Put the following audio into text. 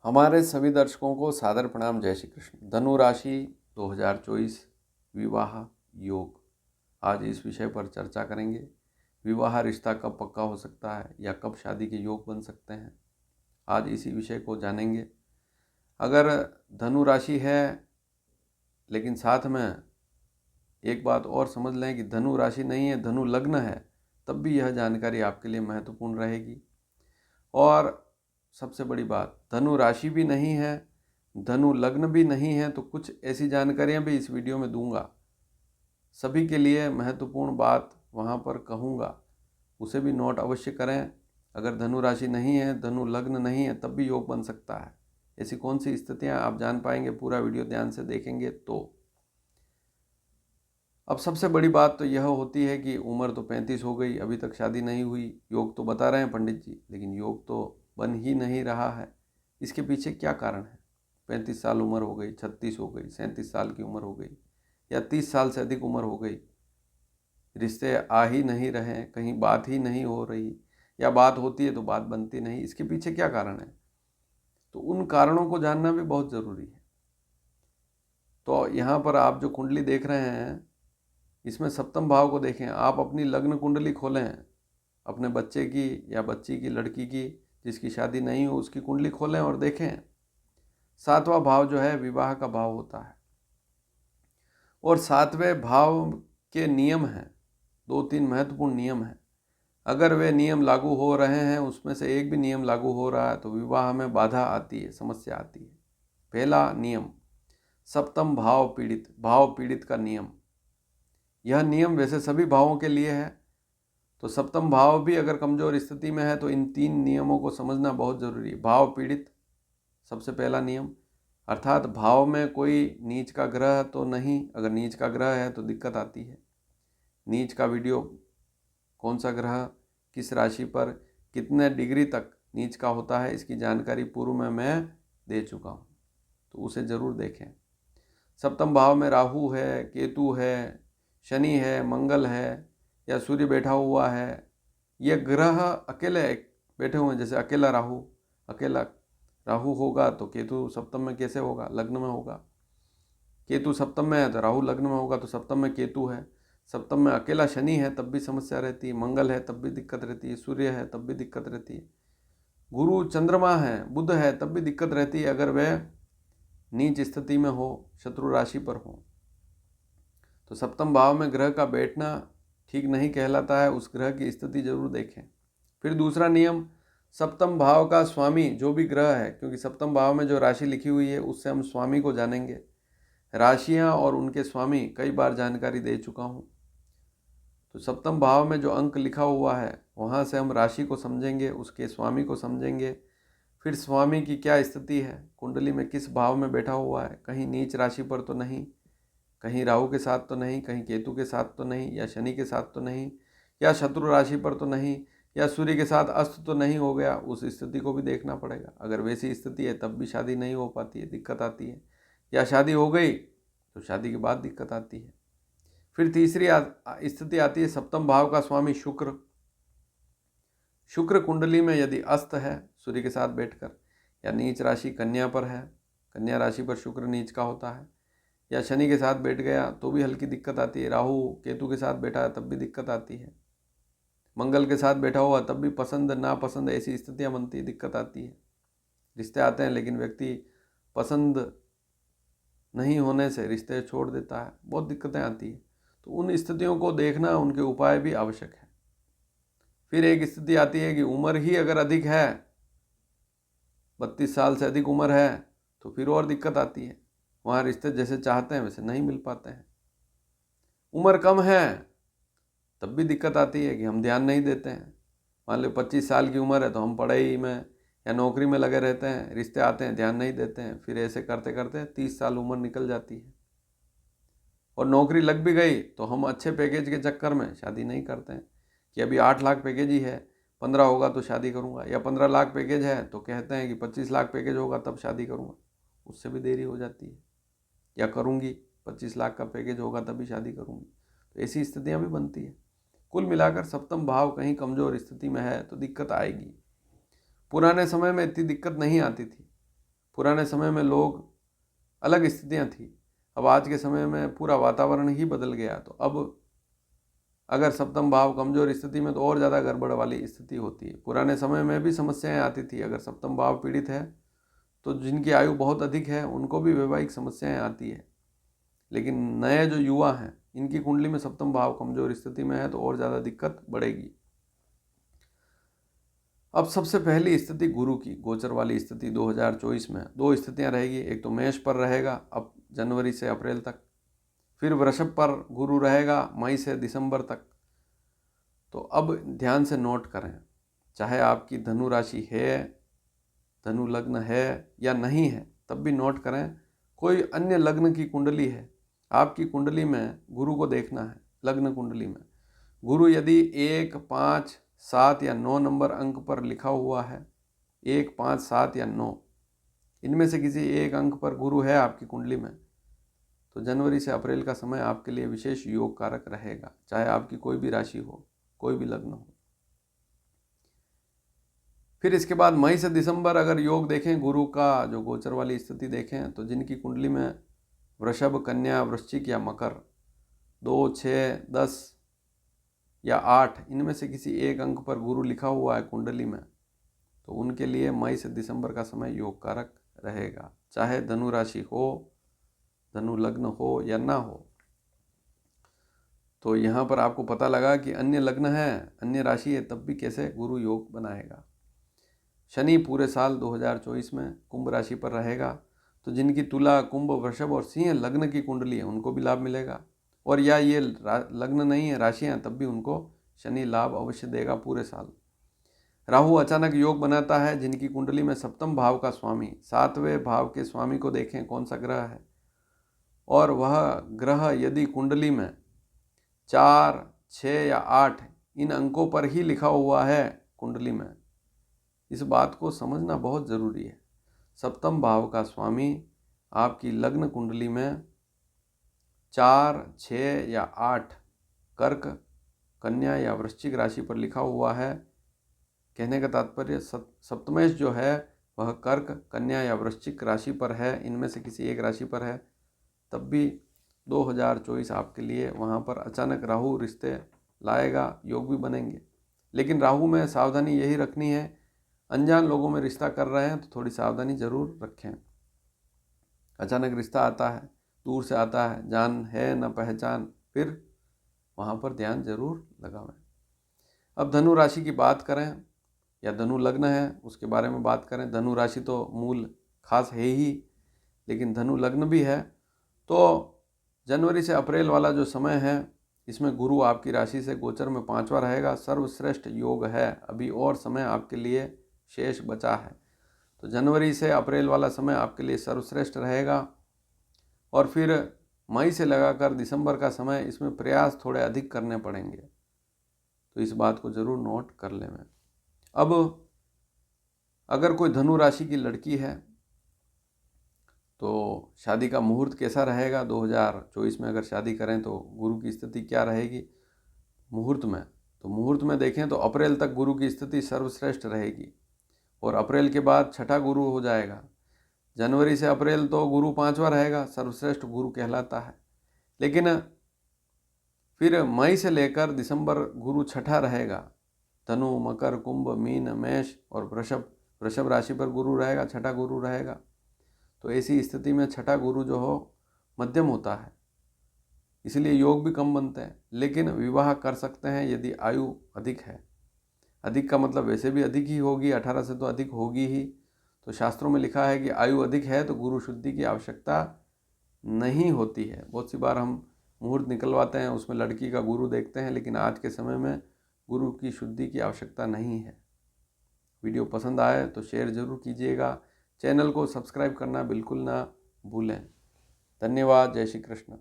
हमारे सभी दर्शकों को सादर प्रणाम। जय श्री कृष्ण। धनु राशि 2024 विवाह योग, आज इस विषय पर चर्चा करेंगे। विवाह रिश्ता कब पक्का हो सकता है या कब शादी के योग बन सकते हैं, आज इसी विषय को जानेंगे। अगर धनु राशि है, लेकिन साथ में एक बात और समझ लें कि धनु राशि नहीं है, धनु लग्न है, तब भी यह जानकारी आपके लिए महत्वपूर्ण रहेगी। और सबसे बड़ी बात, धनु राशि भी नहीं है, धनु लग्न भी नहीं है, तो कुछ ऐसी जानकारियां भी इस वीडियो में दूंगा। सभी के लिए महत्वपूर्ण बात वहां पर कहूँगा, उसे भी नोट अवश्य करें। अगर धनु राशि नहीं है, धनु लग्न नहीं है, तब भी योग बन सकता है। ऐसी कौन सी स्थितियां आप जान पाएंगे पूरा वीडियो ध्यान से देखेंगे तो। अब सबसे बड़ी बात तो यह होती है कि उम्र तो 35 हो गई, अभी तक शादी नहीं हुई। योग तो बता रहे हैं पंडित जी, लेकिन योग तो बन ही नहीं रहा है। इसके पीछे क्या कारण है? 35 साल उम्र हो गई, 36 हो गई, 37 साल की उम्र हो गई, या 30 साल से अधिक उम्र हो गई, रिश्ते आ ही नहीं रहे, कहीं बात ही नहीं हो रही, या बात होती है तो बात बनती नहीं। इसके पीछे क्या कारण है? तो उन कारणों को जानना भी बहुत ज़रूरी है। तो यहाँ पर आप जो कुंडली देख रहे हैं, इसमें सप्तम भाव को देखें। आप अपनी लग्न कुंडली खोलें, अपने बच्चे की या बच्ची की, लड़की की जिसकी शादी नहीं हो, उसकी कुंडली खोलें और देखें। सातवां भाव जो है विवाह का भाव होता है, और सातवें भाव के नियम हैं, 2-3 महत्वपूर्ण नियम हैं। अगर वे नियम लागू हो रहे हैं, उसमें से एक भी नियम लागू हो रहा है, तो विवाह में बाधा आती है, समस्या आती है। पहला नियम, सप्तम भाव पीड़ित का नियम। यह नियम वैसे सभी भावों के लिए है, तो सप्तम भाव भी अगर कमजोर स्थिति में है तो इन 3 नियमों को समझना बहुत जरूरी है। भाव पीड़ित सबसे पहला नियम, अर्थात भाव में कोई नीच का ग्रह तो नहीं। अगर नीच का ग्रह है तो दिक्कत आती है। नीच का वीडियो, कौन सा ग्रह किस राशि पर कितने डिग्री तक नीच का होता है, इसकी जानकारी पूर्व में मैं दे चुका हूँ, तो उसे ज़रूर देखें। सप्तम भाव में राहु है, केतु है, शनि है, मंगल है, या सूर्य बैठा हुआ है, ये ग्रह अकेले बैठे हुए हैं। जैसे अकेला राहु होगा तो केतु सप्तम में कैसे होगा? लग्न में होगा। केतु सप्तम में है तो राहु लग्न में होगा, तो सप्तम में केतु है। सप्तम में अकेला शनि है तब भी समस्या रहती है, मंगल है तब भी दिक्कत रहती है, सूर्य है तब भी दिक्कत रहती है, गुरु चंद्रमा है, बुध है तब भी दिक्कत रहती है, अगर वह नीच स्थिति में हो, शत्रु राशि पर हो। तो सप्तम भाव में ग्रह का बैठना ठीक नहीं कहलाता है, उस ग्रह की स्थिति जरूर देखें। फिर दूसरा नियम, सप्तम भाव का स्वामी जो भी ग्रह है, क्योंकि सप्तम भाव में जो राशि लिखी हुई है उससे हम स्वामी को जानेंगे। राशियां और उनके स्वामी कई बार जानकारी दे चुका हूँ। तो सप्तम भाव में जो अंक लिखा हुआ है, वहाँ से हम राशि को समझेंगे, उसके स्वामी को समझेंगे। फिर स्वामी की क्या स्थिति है, कुंडली में किस भाव में बैठा हुआ है, कहीं नीच राशि पर तो नहीं, कहीं राहु के साथ तो नहीं, कहीं केतु के साथ तो नहीं, या शनि के साथ तो नहीं, या शत्रु राशि पर तो नहीं, या सूर्य के साथ अस्त तो नहीं हो गया। उस स्थिति को भी देखना पड़ेगा। अगर वैसी स्थिति है तब भी शादी नहीं हो पाती है, दिक्कत आती है, या शादी हो गई तो शादी के बाद दिक्कत आती है। फिर तीसरी स्थिति आती है सप्तम भाव का स्वामी शुक्र। शुक्र कुंडली में यदि अस्त है सूर्य के साथ बैठकर, या नीच राशि कन्या पर है, कन्या राशि पर शुक्र नीच का होता है, या शनि के साथ बैठ गया तो भी हल्की दिक्कत आती है, राहु केतु के साथ बैठा है तब भी दिक्कत आती है, मंगल के साथ बैठा हुआ तब भी पसंद नापसंद ऐसी स्थितियां बनती है, दिक्कत आती है। रिश्ते आते हैं लेकिन व्यक्ति पसंद नहीं होने से रिश्ते छोड़ देता है, बहुत दिक्कतें आती है। तो उन स्थितियों को देखना, उनके उपाय भी आवश्यक है। फिर एक स्थिति आती है कि उम्र ही अगर अधिक है, 32 साल से अधिक उम्र है, तो फिर और दिक्कत आती है। वहाँ रिश्ते जैसे चाहते हैं वैसे नहीं मिल पाते हैं। उम्र कम है तब भी दिक्कत आती है कि हम ध्यान नहीं देते हैं। मान लो 25 साल की उम्र है तो हम पढ़ाई में या नौकरी में लगे रहते हैं, रिश्ते आते हैं ध्यान नहीं देते हैं, फिर ऐसे करते करते 30 साल उम्र निकल जाती है, और नौकरी लग भी गई तो हम अच्छे पैकेज के चक्कर में शादी नहीं करते हैं कि अभी 8 लाख पैकेज ही है, 15 होगा तो शादी करूँगा, या 15 लाख पैकेज है तो कहते हैं कि 25 लाख पैकेज होगा तब शादी करूँगा, उससे भी देरी हो जाती है, या करूँगी 25 लाख का पैकेज होगा तभी शादी करूँगी। तो ऐसी स्थितियाँ भी बनती है। कुल मिलाकर सप्तम भाव कहीं कमज़ोर स्थिति में है तो दिक्कत आएगी। पुराने समय में इतनी दिक्कत नहीं आती थी, पुराने समय में लोग अलग स्थितियां थी, अब आज के समय में पूरा वातावरण ही बदल गया। तो अब अगर सप्तम भाव कमजोर स्थिति में तो और ज़्यादा गड़बड़ वाली स्थिति होती है। पुराने समय में भी समस्याएं आती थी, अगर सप्तम भाव पीड़ित है तो जिनकी आयु बहुत अधिक है उनको भी वैवाहिक समस्याएं आती है। लेकिन नए जो युवा हैं इनकी कुंडली में सप्तम भाव कमजोर स्थिति में है तो और ज़्यादा दिक्कत बढ़ेगी। अब सबसे पहली स्थिति गुरु की गोचर वाली स्थिति 2024 में दो स्थितियां रहेगी। एक तो मेष पर रहेगा अब जनवरी से अप्रैल तक, फिर वृषभ पर गुरु रहेगा मई से दिसंबर तक। तो अब ध्यान से नोट करें, चाहे आपकी धनु राशि है, धनु लग्न है या नहीं है, तब भी नोट करें। कोई अन्य लग्न की कुंडली है, आपकी कुंडली में गुरु को देखना है। लग्न कुंडली में गुरु यदि 1, 5, 7 या 9 नंबर अंक पर लिखा हुआ है, 1, 5, 7 या 9, इनमें से किसी एक अंक पर गुरु है आपकी कुंडली में, तो जनवरी से अप्रैल का समय आपके लिए विशेष योग कारक रहेगा, चाहे आपकी कोई भी राशि हो, कोई भी लग्न हो। फिर इसके बाद मई से दिसंबर अगर योग देखें, गुरु का जो गोचर वाली स्थिति देखें, तो जिनकी कुंडली में वृषभ, कन्या, वृश्चिक या मकर 2, 6, 10 या 8 इनमें से किसी एक अंक पर गुरु लिखा हुआ है कुंडली में, तो उनके लिए मई से दिसंबर का समय योग कारक रहेगा, चाहे धनु राशि हो, धनु लग्न हो या ना हो। तो यहाँ पर आपको पता लगा कि अन्य लग्न है, अन्य राशि है, तब भी कैसे गुरु योग बनाएगा। शनि पूरे साल 2024 में कुंभ राशि पर रहेगा, तो जिनकी तुला, कुंभ, वृषभ और सिंह लग्न की कुंडली है उनको भी लाभ मिलेगा, और या ये लग्न नहीं है, राशियाँ, तब भी उनको शनि लाभ अवश्य देगा पूरे साल। राहु अचानक योग बनाता है, जिनकी कुंडली में सप्तम भाव का स्वामी, 7वें भाव के स्वामी को देखें कौन सा ग्रह है, और वह ग्रह यदि कुंडली में 4, 6 या 8 इन अंकों पर ही लिखा हुआ है कुंडली में, इस बात को समझना बहुत ज़रूरी है। सप्तम भाव का स्वामी आपकी लग्न कुंडली में 4, 6 या 8 कर्क, कन्या या वृश्चिक राशि पर लिखा हुआ है। कहने का तात्पर्य सप्तमेश जो है वह कर्क, कन्या या वृश्चिक राशि पर है, इनमें से किसी एक राशि पर है, तब भी 2024 आपके लिए वहाँ पर अचानक राहु रिश्ते लाएगा, योग भी बनेंगे। लेकिन राहु में सावधानी यही रखनी है, अनजान लोगों में रिश्ता कर रहे हैं तो थोड़ी सावधानी ज़रूर रखें। अचानक रिश्ता आता है, दूर से आता है, जान है न पहचान, फिर वहाँ पर ध्यान जरूर लगावें। अब धनु राशि की बात करें या धनु लग्न है उसके बारे में बात करें। धनु राशि तो मूल खास है ही, लेकिन धनु लग्न भी है। तो जनवरी से अप्रैल वाला जो समय है इसमें गुरु आपकी राशि से गोचर में 5वां रहेगा, सर्वश्रेष्ठ योग है। अभी और समय आपके लिए शेष बचा है, तो जनवरी से अप्रैल वाला समय आपके लिए सर्वश्रेष्ठ रहेगा। और फिर मई से लगाकर दिसंबर का समय, इसमें प्रयास थोड़े अधिक करने पड़ेंगे, तो इस बात को ज़रूर नोट कर लें। अब अगर कोई धनु राशि की लड़की है तो शादी का मुहूर्त कैसा रहेगा 2024 में, अगर शादी करें तो गुरु की स्थिति क्या रहेगी मुहूर्त में। तो मुहूर्त में देखें तो अप्रैल तक गुरु की स्थिति सर्वश्रेष्ठ रहेगी, और अप्रैल के बाद छठा गुरु हो जाएगा। जनवरी से अप्रैल तो गुरु 5वां रहेगा, सर्वश्रेष्ठ गुरु कहलाता है। लेकिन फिर मई से लेकर दिसंबर गुरु छठा रहेगा। धनु, मकर, कुंभ, मीन, मेष और वृषभ राशि पर गुरु रहेगा, छठा गुरु रहेगा। तो ऐसी स्थिति में छठा गुरु जो हो मध्यम होता है, इसलिए योग भी कम बनते हैं। लेकिन विवाह कर सकते हैं यदि आयु अधिक है। अधिक का मतलब वैसे भी अधिक ही होगी, 18 से तो अधिक होगी ही। तो शास्त्रों में लिखा है कि आयु अधिक है तो गुरु शुद्धि की आवश्यकता नहीं होती है। बहुत सी बार हम मुहूर्त निकलवाते हैं, उसमें लड़की का गुरु देखते हैं, लेकिन आज के समय में गुरु की शुद्धि की आवश्यकता नहीं है। वीडियो पसंद आए तो शेयर ज़रूर कीजिएगा, चैनल को सब्सक्राइब करना बिल्कुल ना भूलें। धन्यवाद। जय श्री कृष्ण।